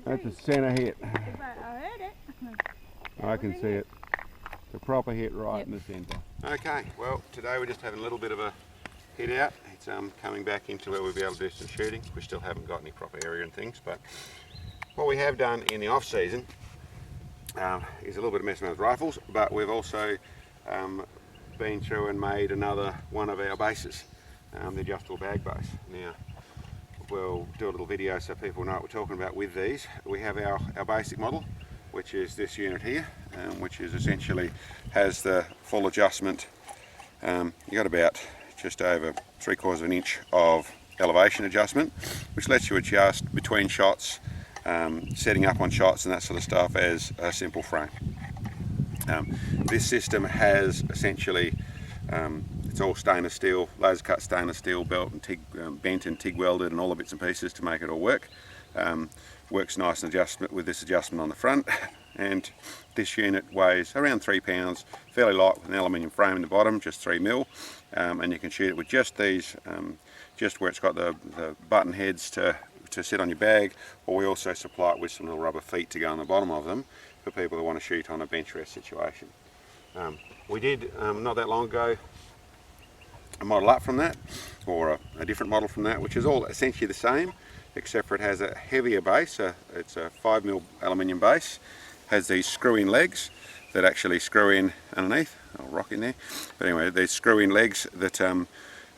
That's a centre hit. I heard it. I can see it. The proper hit right in the centre. Okay, well today we're just having a little bit of a hit out. It's coming back into where we'll be able to do some shooting. We still haven't got any proper area and things, but what we have done in the off season is a little bit of messing with rifles, but we've also been through and made another one of our bases, the adjustable bag base. Now we'll do a little video so people know what we're talking about with these. We have our basic model, which is this unit here, which is essentially has the full adjustment. You got about just over 3/4 of an inch of elevation adjustment, which lets you adjust between shots, setting up on shots and that sort of stuff as a simple frame. This system has essentially, it's all stainless steel, laser cut stainless steel, belt and TIG, bent and TIG welded and all the bits and pieces to make it all work. Works nice and adjustment with this adjustment on the front, and this unit weighs around 3 pounds, fairly light with an aluminium frame in the bottom, just 3mm, and you can shoot it with just these, just where it's got the button heads to sit on your bag, or we also supply it with some little rubber feet to go on the bottom of them for people who want to shoot on a bench rest situation. We did not that long ago a model up from that, or a different model from that, which is all essentially the same, except for it has a heavier base. It's a 5mm aluminium base, has these screw-in legs that actually screw in underneath. I'll rock in there. But anyway, these screw-in legs that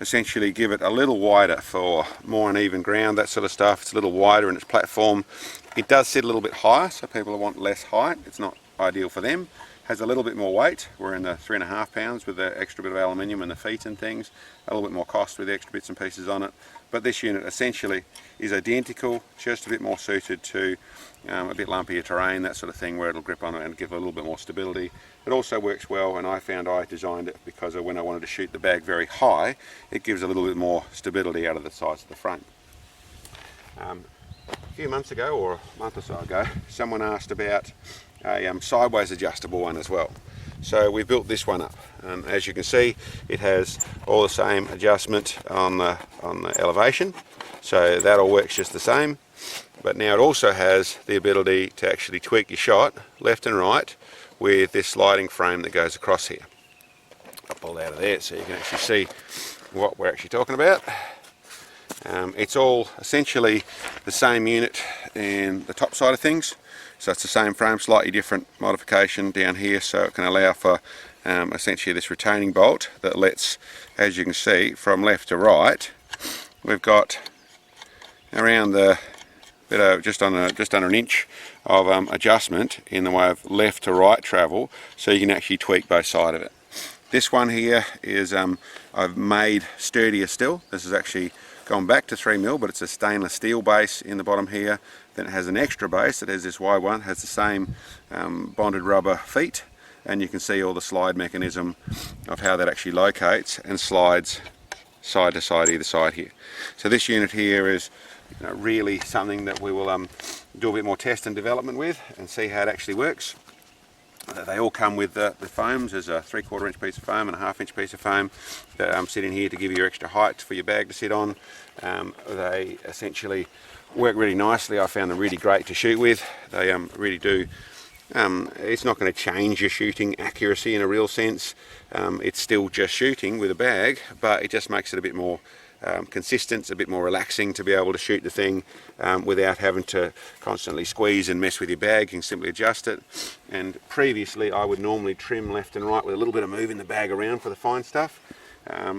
essentially give it a little wider for more uneven ground, that sort of stuff. It's a little wider in its platform. It does sit a little bit higher, so people who want less height, it's not ideal for them. Has a little bit more weight. We're in the 3.5 pounds with the extra bit of aluminium and the feet and things. A little bit more cost with the extra bits and pieces on it. But this unit essentially is identical, just a bit more suited to a bit lumpier terrain, that sort of thing, where it'll grip on it and give a little bit more stability. It also works well, and I found I designed it because when I wanted to shoot the bag very high, it gives a little bit more stability out of the sides of the front. A few months ago, or a month or so ago, someone asked about a sideways adjustable one as well. So we built this one up. As you can see, it has all the same adjustment on the elevation, so that all works just the same. But now it also has the ability to actually tweak your shot left and right with this sliding frame that goes across here. I'll pull it out of there so you can actually see what we're actually talking about. It's all essentially the same unit in the top side of things. So it's the same frame, slightly different modification down here, so it can allow for essentially this retaining bolt that lets, as you can see, from left to right, we've got around the bit of just under an inch of adjustment in the way of left to right travel, so you can actually tweak both sides of it. This one here is I've made sturdier still. This is actually gone back to 3mm, but it's a stainless steel base in the bottom here. Then it has an extra base that has this wide one, has the same bonded rubber feet, and you can see all the slide mechanism of how that actually locates and slides side to side either side here. So this unit here is really something that we will do a bit more test and development with and see how it actually works. They all come with the foams. There's a 3/4 inch piece of foam and a 1/2 inch piece of foam that sit in here to give you extra height for your bag to sit on. They essentially work really nicely. I found them really great to shoot with. They really do. It's not going to change your shooting accuracy in a real sense. It's still just shooting with a bag, but it just makes it a bit more consistent, a bit more relaxing to be able to shoot the thing without having to constantly squeeze and mess with your bag. You can simply adjust it. And previously I would normally trim left and right with a little bit of moving the bag around for the fine stuff.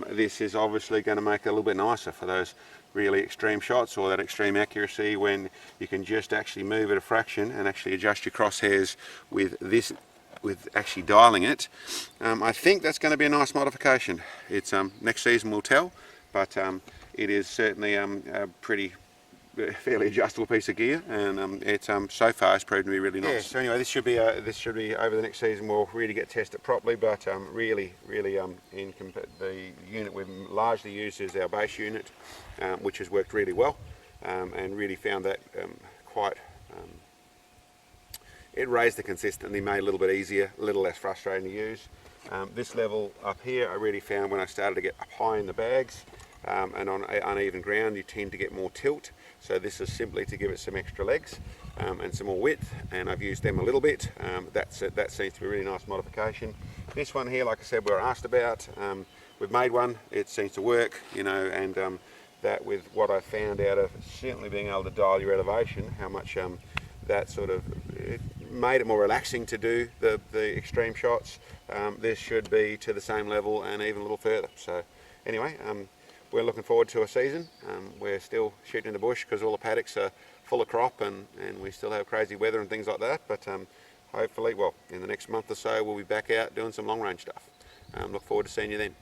This is obviously going to make it a little bit nicer for those really extreme shots or that extreme accuracy, when you can just actually move it a fraction and actually adjust your crosshairs with this, with actually dialing it. I think that's going to be a nice modification. It's next season we'll tell, but it is certainly a fairly adjustable piece of gear, and it so far has proven to be really nice. Yeah, so anyway, this should be over the next season. We'll really get tested properly, but the unit we've largely used is our base unit, which has worked really well, and really found that quite. It raised the consistency, made it a little bit easier, a little less frustrating to use. This level up here, I really found when I started to get up high in the bags, and on uneven ground you tend to get more tilt. So this is simply to give it some extra legs and some more width, and I've used them a little bit. That seems to be a really nice modification. This one here, like I said, we were asked about. We've made one, it seems to work, you know, and that with what I found out of certainly being able to dial your elevation, how much that sort of it made it more relaxing to do the extreme shots. This should be to the same level and even a little further. So anyway, we're looking forward to a season. We're still shooting in the bush because all the paddocks are full of crop and we still have crazy weather and things like that, but hopefully, well, in the next month or so we'll be back out doing some long range stuff. Look forward to seeing you then.